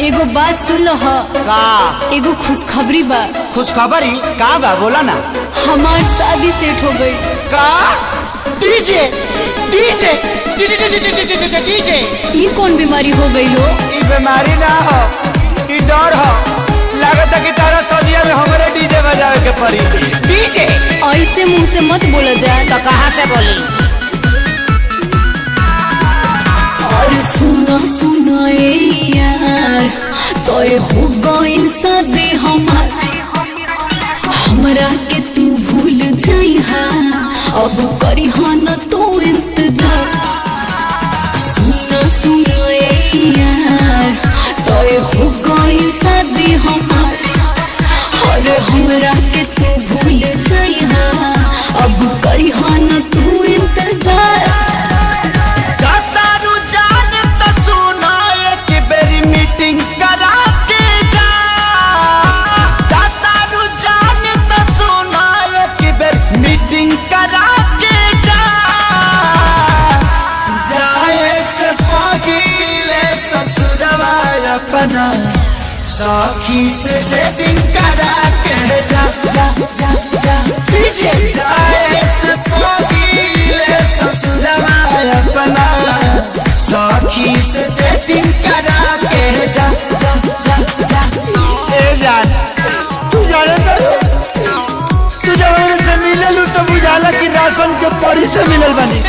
एगो बात सुन लो का एगो खुशखबरी बा। खुशखबरी का बा बोला ना। हमार शादी सेट हो गई। का डीजे डीजे डीजे ये कौन बीमारी हो गई हो? ई बीमारी ना हो, ई डर हो। लागत है कि तारा सदिया में हमारे डीजे बजावे के पड़ी। डीजे ऐसे मुंह से मत बोला जाए। तो कहाँ से बोली? और सुना सुना यार तो हो गई शादी हमार, हमरा के तू भूल जाइहा, अब करी न तू इंतजार। सुना सुना यार तो हो गई शादी हमार, और हमरा के तू भूल जाइहा, अब करी न तू इंतजार। सखी से सेटिंग करा के जा जा जा जा डीजे जाए से पगीले ससुरवा अपना। सखी से सेटिंग करा के जा जा जा जा। ए जान तू जाने तो तू जब से मिलल तो बुझाला कि राशन के पड़ी से मिलल बनी।